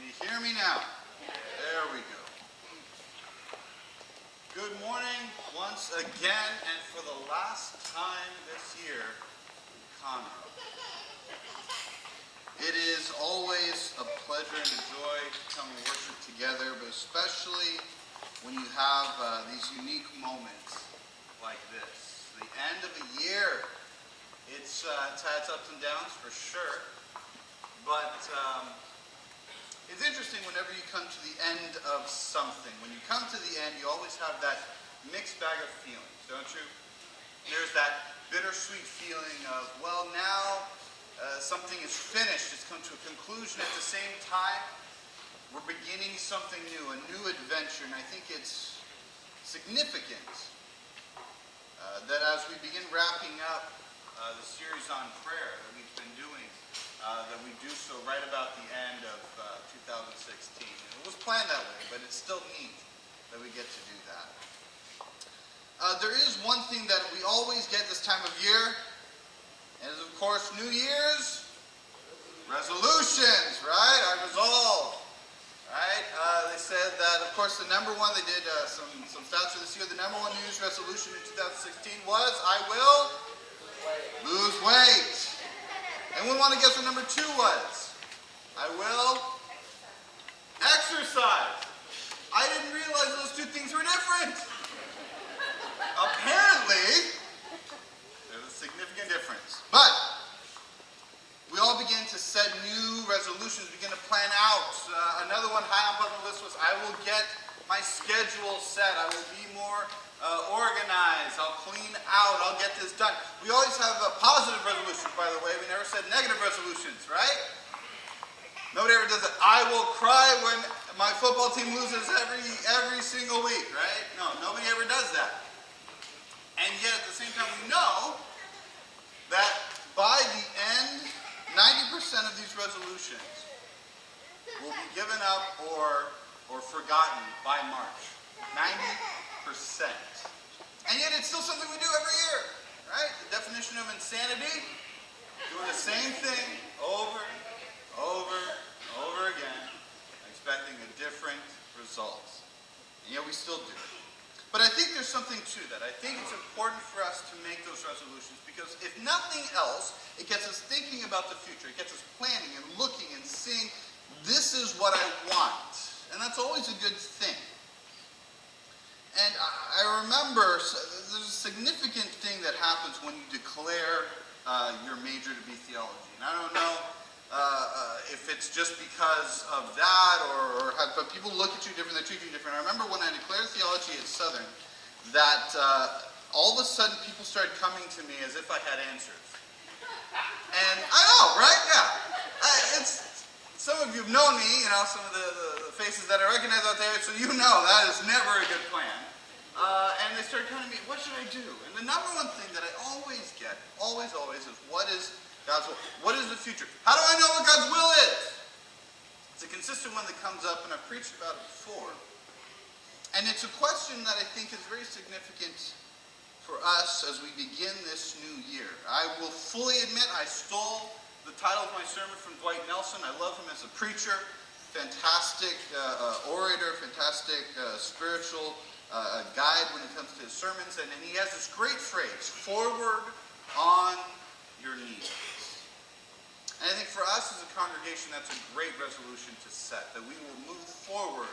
you hear me now? There we go. Good morning once again, and for the last time this year, Connor. It is always a pleasure and a joy to come and worship together, but especially when you have these unique moments like this. The end of a year, it's had its ups and downs for sure, but it's interesting whenever you come to the end of something. When you come to the end, you always have that mixed bag of feelings, don't you? There's that bittersweet feeling of, well, now something is finished. It's come to a conclusion. At the same time, we're beginning something new, a new adventure. And I think it's significant that as we begin wrapping up the series on prayer that we've been doing, that we do so right about the end of 2016. And it was planned that way, but it's still neat that we get to do that. There is one thing that we always get this time of year, and is of course New Year's resolutions, right? Our resolve, right? They said that, of course, the number one, they did some stats for this year, the number one New Year's resolution in 2016 was, I will lose weight. Anyone want to guess what number 2 was? I will exercise. I didn't realize those two things were different. Apparently, there's a significant difference. But we all begin to set new resolutions, begin to plan out. Another one high on the list was, I will get my schedule set. I will be more organized. I'll clean out. I'll get this done. We always have positive resolutions, by the way. We never said negative resolutions, right? Nobody ever does that. I will cry when my football team loses every single week, right? No, nobody ever does that. And yet, at the same time, we know that by the end, 90% of these resolutions will be given up or forgotten by March. 90%. And yet it's still something we do every year, right? The definition of insanity, doing the same thing over again, expecting a different result. And yet we still do it. But I think there's something to that. I think it's important for us to make those resolutions because if nothing else, it gets us thinking about the future. It gets us planning and looking and seeing, this is what I want. And that's always a good thing. And I remember there's a significant thing that happens when you declare your major to be theology. And I don't know if it's just because of that but people look at you different, they treat you different. I remember when I declared theology at Southern that all of a sudden people started coming to me as if I had answers. And I know, right? Yeah. Some of you have known me, some of the faces that I recognize out there, so you know that is never a good plan. And they started coming to me, what should I do? And the number one thing that I always get, always, is what is God's will? What is the future? How do I know what God's will is? It's a consistent one that comes up, and I've preached about it before. And it's a question that I think is very significant for us as we begin this new year. I will fully admit I stole the title of my sermon from Dwight Nelson. I love him as a preacher, fantastic orator, fantastic spiritual guide when it comes to his sermons. And he has this great phrase, forward on your knees. And I think for us as a congregation, that's a great resolution to set, that we will move forward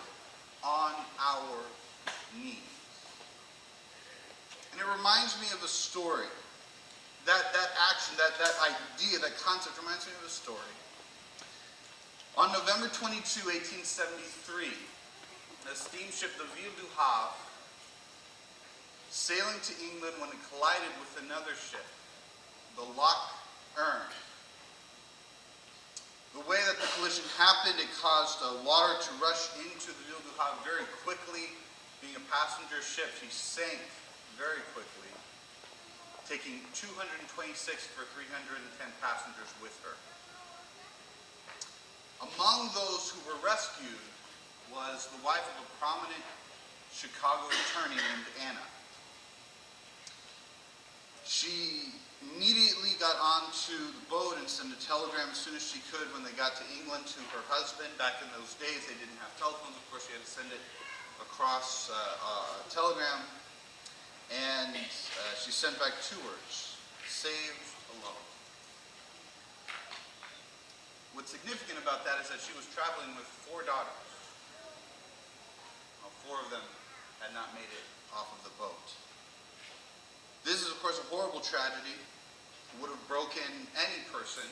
on our knees. And it reminds me of a story. That action, that idea, that concept reminds me of a story. On November 22, 1873, a steamship, the Ville du Havre, sailing to England when it collided with another ship, the Loch Earn. The way that the collision happened, it caused water to rush into the Ville du Havre very quickly. Being a passenger ship, she sank very quickly, taking 226 for 310 passengers with her. Among those who were rescued was the wife of a prominent Chicago attorney named Anna. She immediately got onto the boat and sent a telegram as soon as she could when they got to England to her husband. Back in those days, they didn't have telephones. Of course, she had to send it across a telegram. And she sent back 2 words: saved alone. What's significant about that is that she was traveling with 4 daughters. Well, 4 of them had not made it off of the boat. This is, of course, a horrible tragedy. It would have broken any person.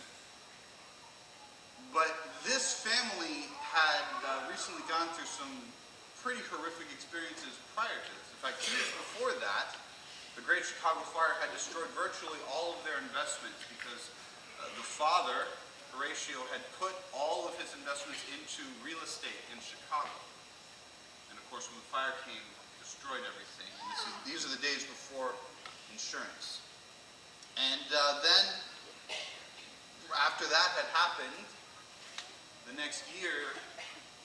But this family had recently gone through some pretty horrific experiences prior to this. In fact, years before that, the Great Chicago Fire had destroyed virtually all of their investments because the father, Horatio, had put all of his investments into real estate in Chicago. And of course, when the fire came, it destroyed everything. And these are the days before insurance. And then, after that had happened, the next year,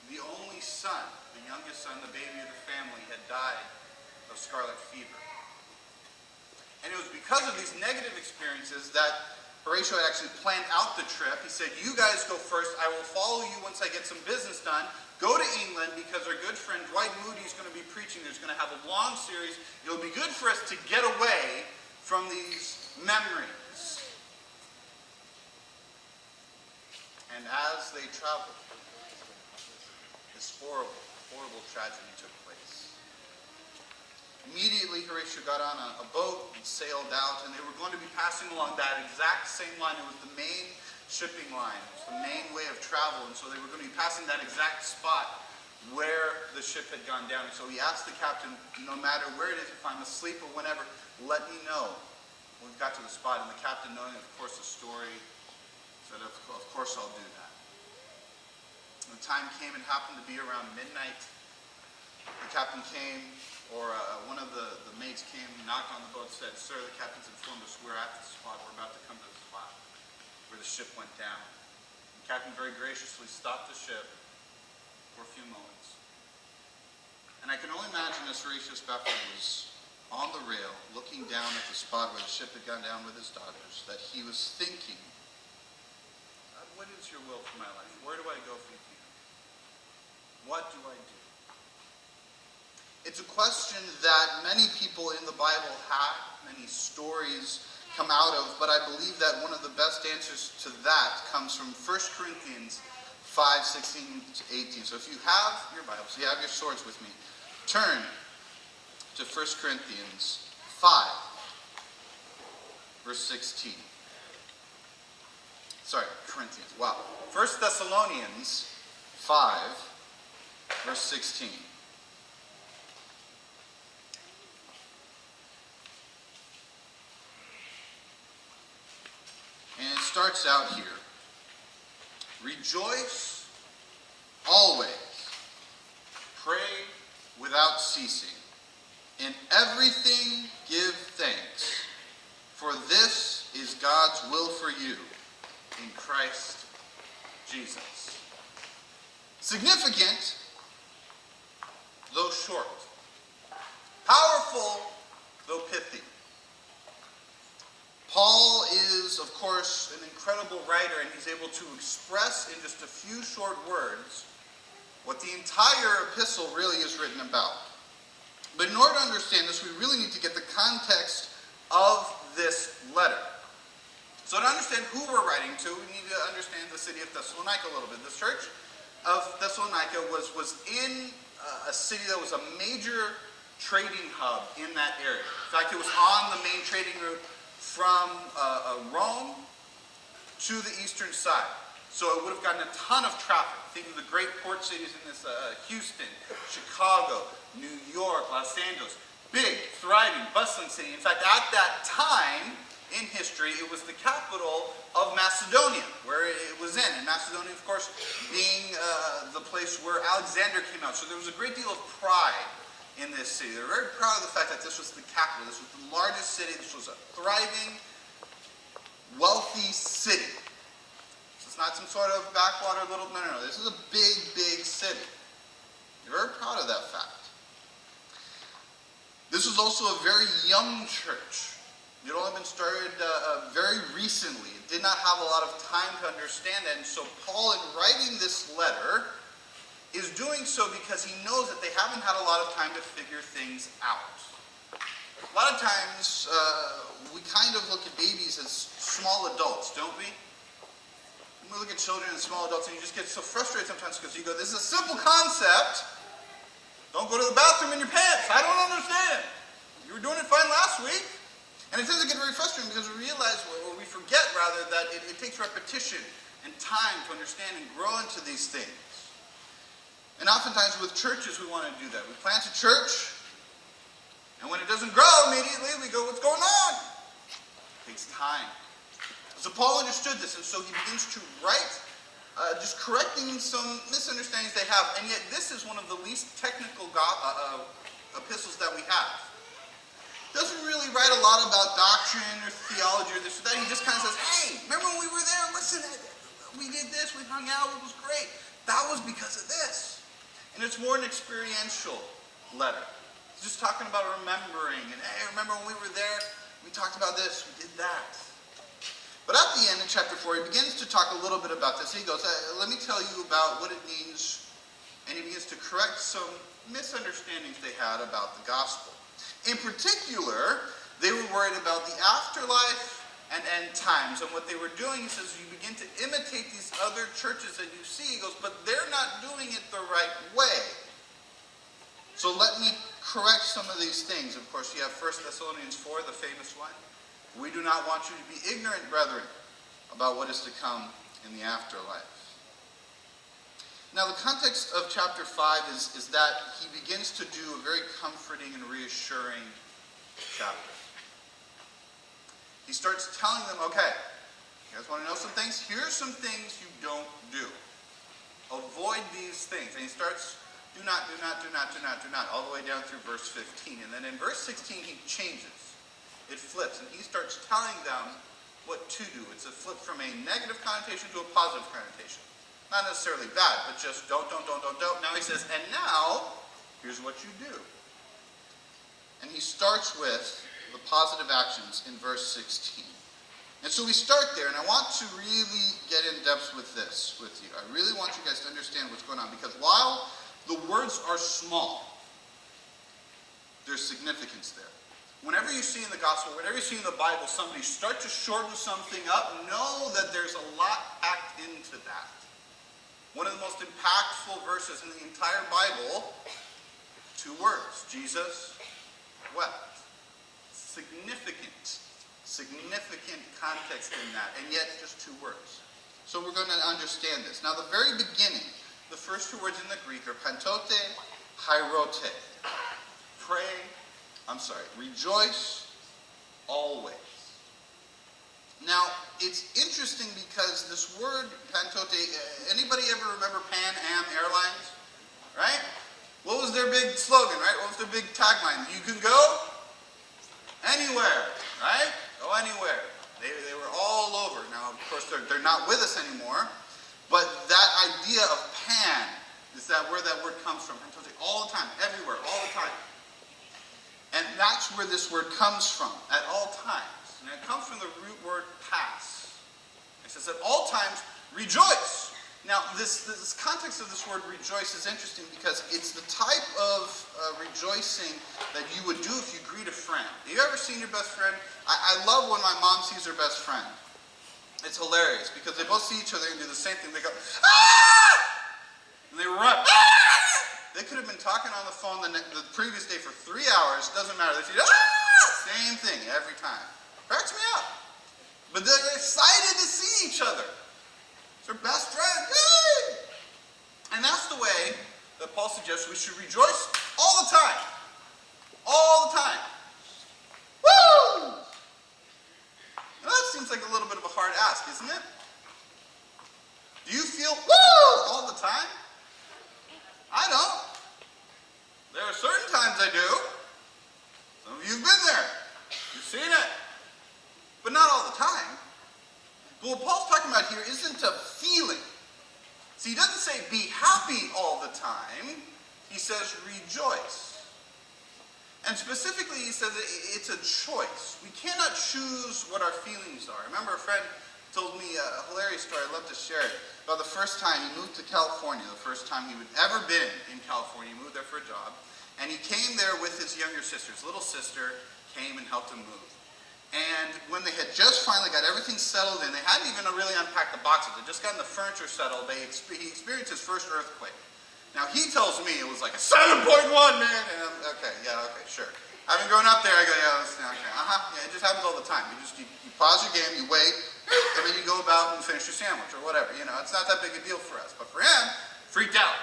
the only son, the youngest son, the baby of the family, had died of scarlet fever. And it was because of these negative experiences that Horatio had actually planned out the trip. He said, you guys go first. I will follow you once I get some business done. Go to England because our good friend Dwight Moody is going to be preaching. There's going to have a long series. It'll be good for us to get away from these memories. And as they traveled, this horrible, horrible tragedy took place. Immediately, Horatio got on a boat and sailed out, and they were going to be passing along that exact same line. It was the main shipping line. It was the main way of travel, and so they were going to be passing that exact spot where the ship had gone down. And so he asked the captain, no matter where it is, if I'm asleep or whenever, let me know when we've got to the spot. And the captain, knowing, of course, the story, said, of course I'll do that. And the time came, and happened to be around midnight. The captain came, or one of the mates came, knocked on the boat, said, sir, the captain's informed us we're at the spot. We're about to come to the spot where the ship went down. The captain very graciously stopped the ship for a few moments. And I can only imagine as Horatio Spafford was on the rail, looking down at the spot where the ship had gone down with his daughters, that he was thinking, what is your will for my life? Where do I go from here? What do I do? It's a question that many people in the Bible have, many stories come out of, but I believe that one of the best answers to that comes from 1 Corinthians 5:16 to 18. So if you have your Bibles, you have your swords with me, turn to 1 Corinthians 5, verse 16. Sorry, Corinthians. Wow. 1 Thessalonians 5, verse 16. And it starts out here. Rejoice always. Pray without ceasing. In everything give thanks, for this is God's will for you in Christ Jesus. Significant, though short. Powerful, though pithy. Paul is, of course, an incredible writer, and he's able to express in just a few short words what the entire epistle really is written about. But in order to understand this, we really need to get the context of this letter. So to understand who we're writing to, we need to understand the city of Thessalonica a little bit. The church of Thessalonica was in a city that was a major trading hub in that area. In fact, it was on the main trading route from Rome to the eastern side. So it would have gotten a ton of traffic. Think of the great port cities in this, Houston, Chicago, New York, Los Angeles. Big, thriving, bustling city. In fact, at that time in history, it was the capital of Macedonia, where it was in. And Macedonia, of course, being the place where Alexander came out. So there was a great deal of pride in this city. They're very proud of the fact that this was the capital. This was the largest city. This was a thriving, wealthy city. So it's not some sort of backwater little, no. This is a big, big city. They're very proud of that fact. This was also a very young church. It had only been started very recently. It did not have a lot of time to understand that. And so Paul, in writing this letter, is doing so because he knows that they haven't had a lot of time to figure things out. A lot of times, we kind of look at babies as small adults, don't we? We look at children and small adults and you just get so frustrated sometimes because you go, this is a simple concept. Don't go to the bathroom in your pants. I don't understand. You were doing it fine last week. And it tends to get very frustrating because we realize, or we forget rather, that it takes repetition and time to understand and grow into these things. And oftentimes with churches we want to do that. We plant a church, and when it doesn't grow immediately, we go, what's going on? It takes time. So Paul understood this, and so he begins to write, just correcting some misunderstandings they have. And yet this is one of the least technical epistles that we have. Doesn't really write a lot about doctrine or theology or this or that. He just kind of says, hey, remember when we were there? Listen, we did this, we hung out, it was great. That was because of this. And it's more an experiential letter. He's just talking about remembering. And hey, remember when we were there? We talked about this, we did that. But at the end in chapter 4, he begins to talk a little bit about this. He goes, let me tell you about what it means. And he begins to correct some misunderstandings they had about the gospel. In particular, they were worried about the afterlife and end times. And what they were doing, he says, you begin to imitate these other churches that you see. He goes, but they're not doing it the right way. So let me correct some of these things. Of course, you have 1 Thessalonians 4, the famous one. We do not want you to be ignorant, brethren, about what is to come in the afterlife. Now, the context of chapter 5 is that he begins to do a very comforting and reassuring chapter. He starts telling them, okay, you guys want to know some things? Here's some things you don't do. Avoid these things. And he starts, do not, all the way down through verse 15. And then in verse 16, he changes. It flips, and he starts telling them what to do. It's a flip from a negative connotation to a positive connotation. Not necessarily bad, but just don't. Now he says, and now, here's what you do. And he starts with the positive actions in verse 16. And so we start there, and I want to really get in depth with this with you. I really want you guys to understand what's going on, because while the words are small, there's significance there. Whenever you see in the gospel, whenever you see in the Bible, somebody start to shorten something up, know that there's a lot packed into that. One of the most impactful verses in the entire Bible, 2 words. Jesus wept. Significant context in that, and yet just 2 words. So we're going to understand this. Now, the very beginning, the first 2 words in the Greek are pantote, hierote. Rejoice always. Now, it's interesting because this word, pantote, anybody ever remember Pan Am Airlines? Right? What was their big slogan, right? What was their big tagline? You can go anywhere, right? Go anywhere. They were all over. Now, of course, they're not with us anymore, but that idea of pan is that where that word comes from. Pantote, all the time, everywhere, all the time. And that's where this word comes from, at all times. And it comes from the root word pas. It says, at all times, rejoice. Now, this context of this word rejoice is interesting because it's the type of rejoicing that you would do if you greet a friend. Have you ever seen your best friend? I love when my mom sees her best friend. It's hilarious because they both see each other and do the same thing. They go, ah! And they run. Ah! They could have been talking on the phone the previous day for 3 hours. Doesn't matter. They say, ah! Same thing every time. Cracks me up. But they're excited to see each other. It's their best friend. Yay! And that's the way that Paul suggests we should rejoice all the time. All the time. Woo! Now that seems like a little bit of a hard ask, isn't it? Do you feel woo all the time? I don't. There are certain times I do. Some of you have been there. You've seen it. But not all the time. But what Paul's talking about here isn't a feeling. See, he doesn't say be happy all the time. He says rejoice. And specifically, he says it's a choice. We cannot choose what our feelings are. I remember a friend told me a hilarious story. I'd love to share it. About the first time he moved to California, the first time he had ever been in California. He moved there for a job. And he came there with his younger sister. His little sister came and helped him move. And when they had just finally got everything settled in, they hadn't even really unpacked the boxes. They'd just gotten the furniture settled. He experienced his first earthquake. Now, he tells me it was like a 7.1, man. And I'm, okay, sure. Having grown up there, I go, yeah, okay, yeah, it just happens all the time. You pause your game, you wait, and then you go about and finish your sandwich or whatever. It's not that big a deal for us. But for him, freaked out.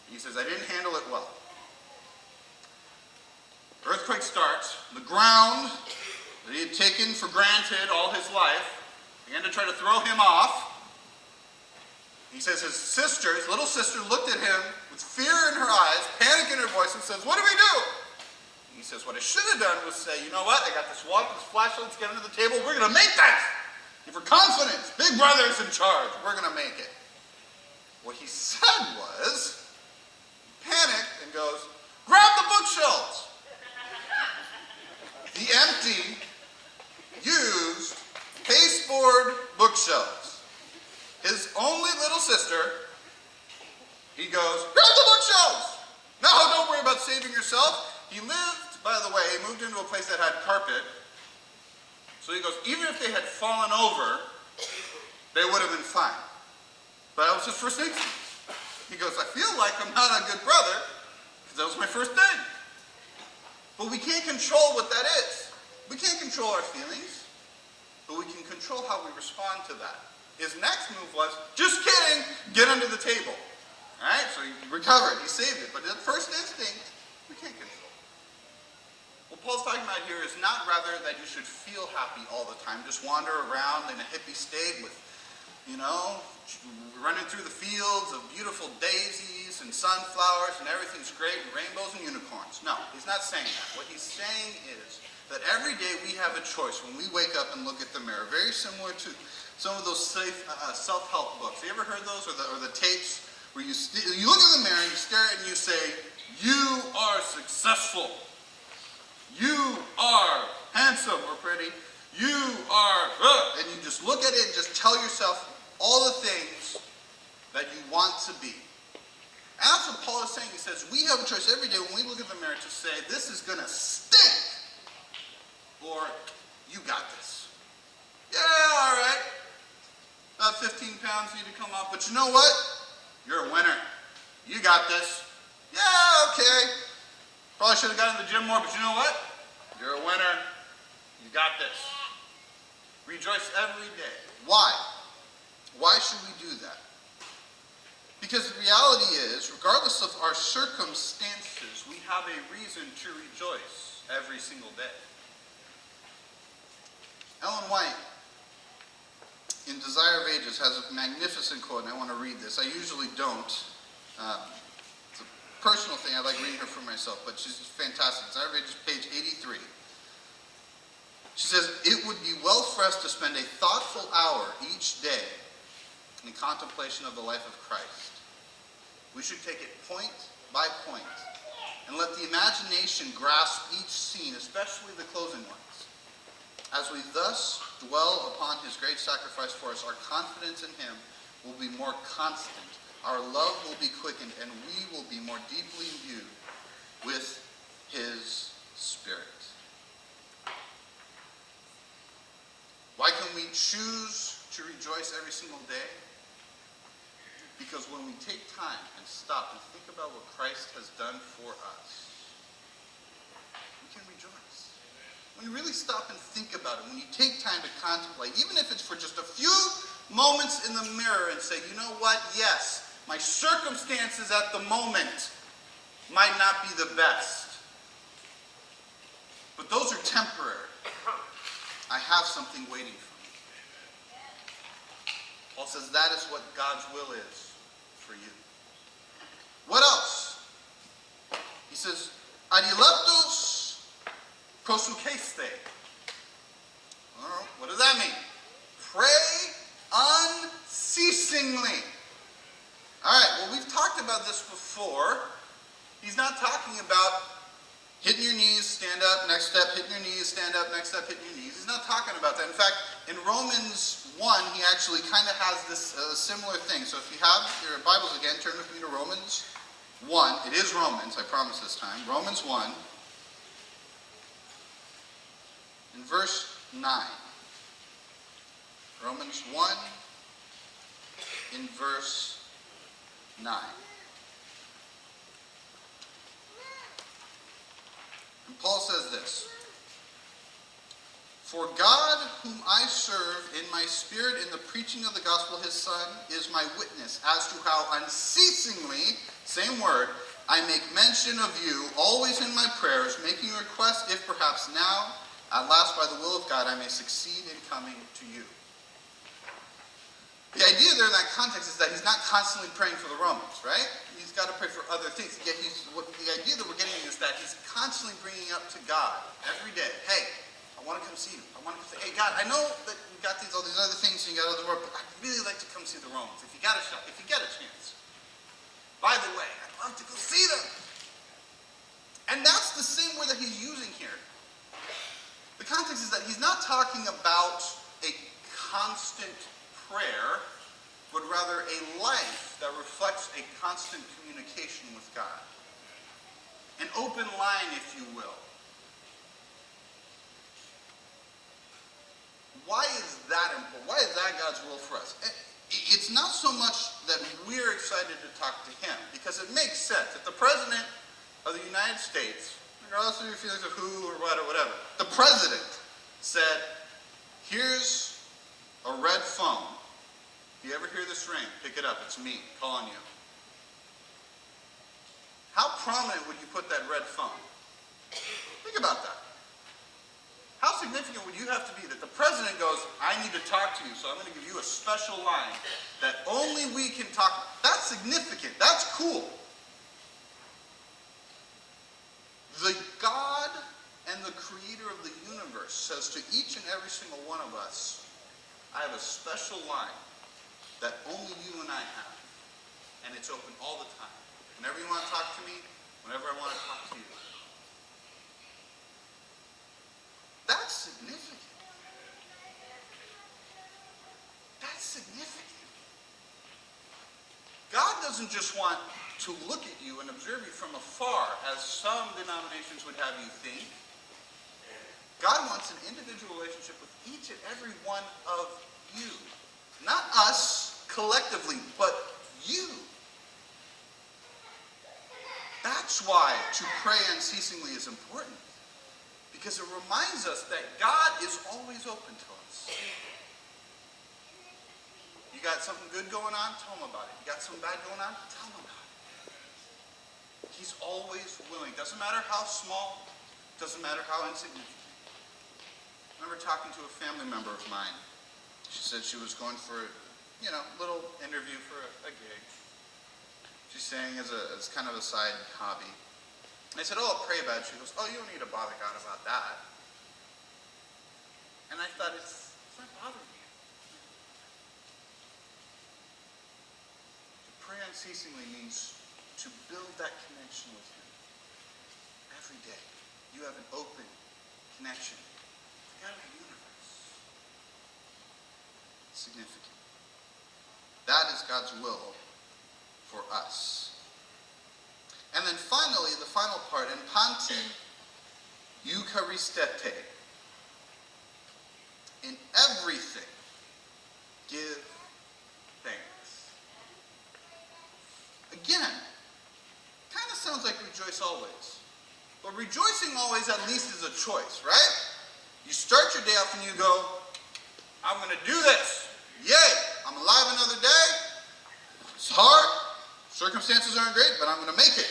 He says, I didn't handle it well. Earthquake starts. The ground that he had taken for granted all his life began to try to throw him off. He says his little sister, looked at him with fear in her eyes, panic in her voice, and says, what do we do? And he says, what I should have done was say, you know what? I got this water, this flashlight, let's get under the table. We're going to make this. Give her confidence. Big brother's in charge. We're going to make it. What he said was, he panicked and goes, grab the bookshelves. The empty, used, pasteboard bookshelves. His only little sister, he goes, grab the bookshelves! No, don't worry about saving yourself. He lived, by the way, he moved into a place that had carpet. So he goes, even if they had fallen over, they would have been fine. But that was his first instinct. He goes, I feel like I'm not a good brother, because that was my first thing. But we can't control what that is. We can't control our feelings, but we can control how we respond to that. His next move was, just kidding, get under the table. All right, so he recovered, he saved it. But the first instinct, we can't control. What Paul's talking about here is not rather that you should feel happy all the time, just wander around in a hippie state with, running through the fields of beautiful daisies and sunflowers and everything's great, and rainbows and unicorns. No, he's not saying that. What he's saying is that every day we have a choice when we wake up and look at the mirror, very similar to some of those self-help books. You ever heard those, or the tapes where you look in the mirror and you stare at it and you say, you are successful. You are handsome or pretty. You are, and you just look at it and just tell yourself all the things that you want to be. And that's what Paul is saying. He says, we have a choice every day when we look at the mirror to say, this is going to stink. Or, you got this. Yeah, all right. About 15 pounds need to come off, but you know what? You're a winner. You got this. Yeah, okay. Probably should have gotten to the gym more, but you know what? You're a winner. You got this. Rejoice every day. Why? Why should we do that? Because the reality is, regardless of our circumstances, we have a reason to rejoice every single day. Ellen White, in Desire of Ages, has a magnificent quote, and I want to read this. I usually don't. It's a personal thing. I like reading her for myself, but she's fantastic. Desire of Ages, page 83. She says, it would be well for us to spend a thoughtful hour each day in contemplation of the life of Christ. We should take it point by point and let the imagination grasp each scene, especially the closing ones. As we thus dwell upon his great sacrifice for us, our confidence in him will be more constant. Our love will be quickened, and we will be more deeply imbued with his Spirit. Why can we choose to rejoice every single day? Because when we take time and stop and think about what Christ has done for us, we can rejoice. When you really stop and think about it, when you take time to contemplate, even if it's for just a few moments in the mirror and say, you know what, yes, my circumstances at the moment might not be the best, but those are temporary. I have something waiting for me. Paul says that is what God's will is for you. What else? He says, adileptos prosukeste. What does that mean? Pray unceasingly. All right, well, we've talked about this before. He's not talking about Hitting your knees, stand up, next step, hitting your knees, stand up, next step, hitting your knees. He's not talking about that. In fact, in Romans 1, he actually kind of has this similar thing. So if you have your Bibles again, turn with me to Romans 1. It is Romans, I promise this time. Romans 1, in verse 9. Romans 1, in verse 9. And Paul says this, "For God, whom I serve in my spirit in the preaching of the gospel of his Son, is my witness as to how unceasingly," same word, "I make mention of you, always in my prayers, making request, if perhaps now, at last by the will of God, I may succeed in coming to you." The idea there in that context is that he's not constantly praying for the Romans, right? He's got to pray for other things. Yet the idea that we're getting is that he's constantly bringing up to God every day, "Hey, I want to come see you. I want to say, hey, God, I know that you got all these other things and you got all the work, but I'd really like to come see the Romans. If you get a chance. By the way, I'd love to go see them." And that's the same word that he's using here. The context is that he's not talking about a constant prayer, but rather a life that reflects a constant communication with God. An open line, if you will. Why is that important? Why is that God's will for us? It's not so much that we're excited to talk to him, because it makes sense. If the President of the United States, regardless of your feelings of who or what or whatever, the President said, "Here's a red phone. If you ever hear this ring, pick it up. It's me calling you." How prominent would you put that red phone? Think about that. How significant would you have to be that the President goes, "I need to talk to you, so I'm going to give you a special line that only we can talk." That's significant. That's cool. The God and the creator of the universe says to each and every single one of us, "I have a special line that only you and I have. And it's open all the time. Whenever you want to talk to me, whenever I want to talk to you." That's significant. That's significant. God doesn't just want to look at you and observe you from afar, as some denominations would have you think. God wants an individual relationship with each and every one of you. Not us collectively, but you. That's why to pray unceasingly is important. Because it reminds us that God is always open to us. You got something good going on? Tell him about it. You got something bad going on? Tell him about it. He's always willing. Doesn't matter how small, doesn't matter how insignificant. I remember talking to a family member of mine. She said she was going for a little interview for a gig. She's saying as kind of a side hobby. And I said, "Oh, I'll pray about it." She goes, "Oh, you don't need to bother God about that." And I thought, it's not bothering me. To pray unceasingly means to build that connection with him. Every day, you have an open connection with God of the universe. Significant. That is God's will for us. And then finally, the final part, in Panti Eucharistete. In everything, give thanks. Again, kind of sounds like rejoice always. But rejoicing always at least is a choice, right? You start your day off and you go, "I'm going to do this. Yay! I'm alive another day. It's hard. Circumstances aren't great, but I'm going to make it."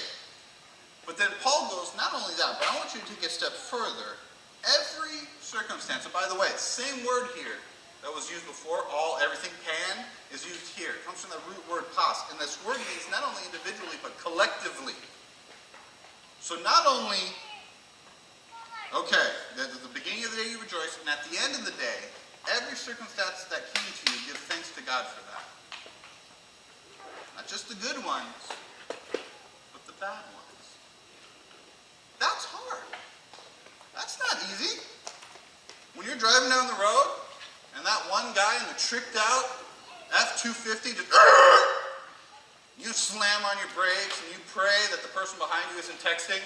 But then Paul goes, not only that, but I want you to take a step further. Every circumstance, and by the way, same word here that was used before, all, everything, pan, is used here. It comes from the root word pas. And this word means not only individually, but collectively. So not only, at the beginning of the day you rejoice, and at the end of the day, every circumstance that came to you, give thanks to God for that. Not just the good ones, but the bad ones. That's hard. easy. When you're driving down the road and that one guy in the tricked out F-250 just you slam on your brakes and you pray that the person behind you isn't texting.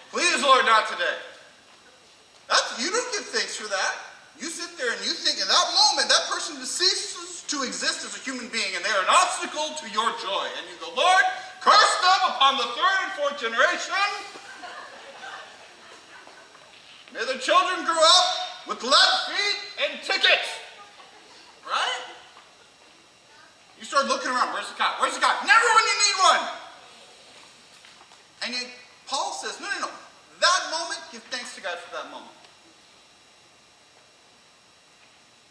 Please, Lord, not today. You don't give thanks for that. You sit there and you think in that moment that person ceases to exist as a human being and they are an obstacle to your joy. And you go, Lord, curse them upon the third and fourth generation. May the children grow up with lead feet and tickets. Right? You start looking around. Where's the cop? Where's the cop? Never when you need one. And yet, Paul says, no. That moment, give thanks to God for that moment.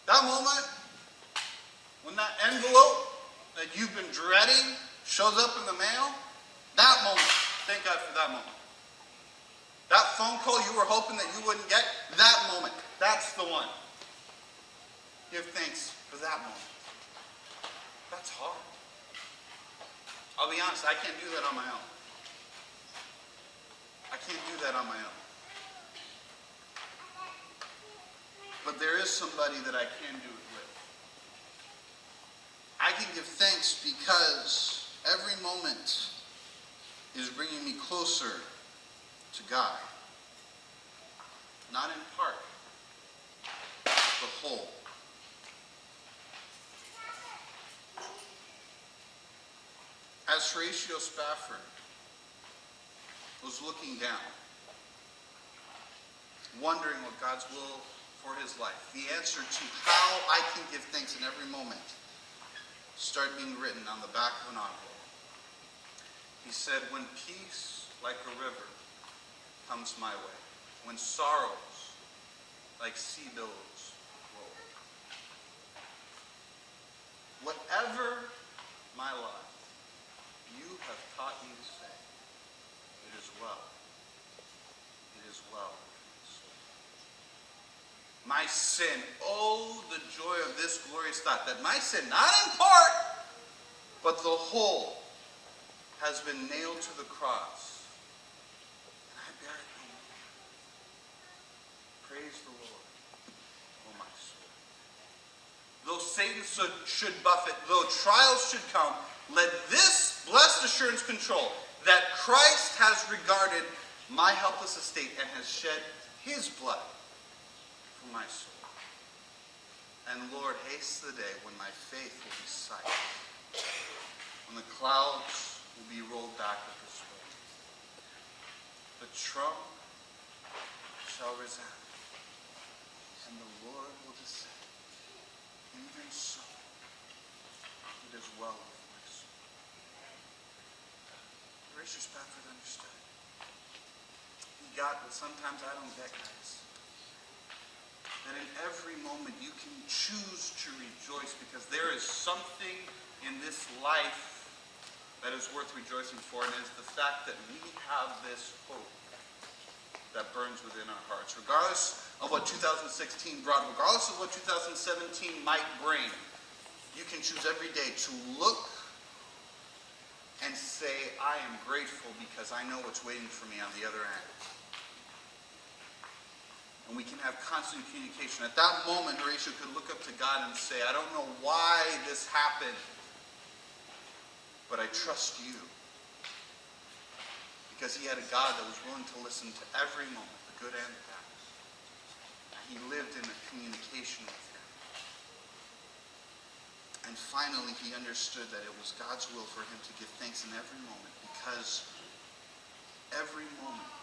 That moment, when that envelope that you've been dreading shows up in the mail, that moment, thank God for that moment. That phone call you were hoping that you wouldn't get, that moment, that's the one. Give thanks for that moment. That's hard. I'll be honest, I can't do that on my own. I can't do that on my own. But there is somebody that I can do it with. I can give thanks because every moment is bringing me closer to God. Not in part, but whole. As Horatio Spafford was looking down, wondering what God's will for his life, the answer to how I can give thanks in every moment started being written on the back of an envelope. He said, when peace like a river comes my way, when sorrows like sea billows roll, whatever my life, you have taught me to say, it is well. It is well. My sin, oh, the joy of this glorious thought, that my sin, not in part, but the whole, has been nailed to the cross. And I bear it no more. Praise the Lord, oh my soul. Though Satan should buffet, though trials should come, let this blessed assurance control that Christ has regarded my helpless estate and has shed his blood for my soul. And Lord, haste the day when my faith will be sight, when the clouds will be rolled back with the sway. The trump shall resound, and the Lord will descend. Even so, it is well with my soul. Horatio Spafford understood. He got what sometimes I don't get, guys. That in every moment you can choose to rejoice because there is something in this life that is worth rejoicing for, and it is the fact that we have this hope that burns within our hearts. Regardless of what 2016 brought, regardless of what 2017 might bring, you can choose every day to look and say, I am grateful because I know what's waiting for me on the other end. And we can have constant communication. At that moment, Horatio could look up to God and say, I don't know why this happened, but I trust you. Because he had a God that was willing to listen to every moment, the good and the bad. And he lived in a communication with him. And finally, he understood that it was God's will for him to give thanks in every moment, because every moment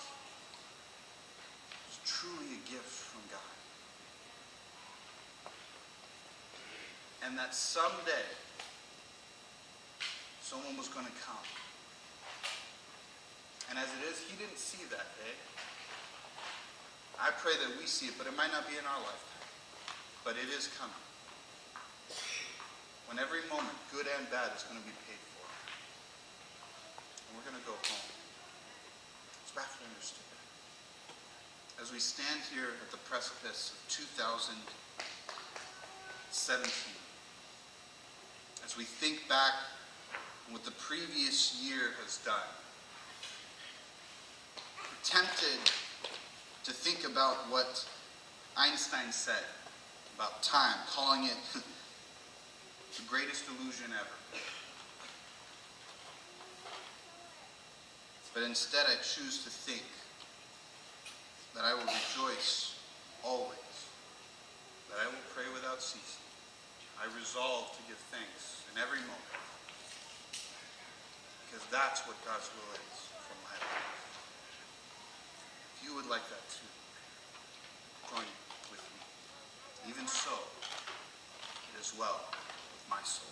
truly a gift from God. And that someday someone was going to come. And as it is, he didn't see that day. I pray that we see it, but it might not be in our lifetime. But it is coming. When every moment, good and bad, is going to be paid for. And we're going to go home. Spafford understood. As we stand here at the precipice of 2017, as we think back on what the previous year has done, we're tempted to think about what Einstein said about time, calling it the greatest illusion ever. But instead I choose to think that I will rejoice always, that I will pray without ceasing. I resolve to give thanks in every moment, because that's what God's will is for my life. If you would like that too, join with me. Even so, it is well with my soul.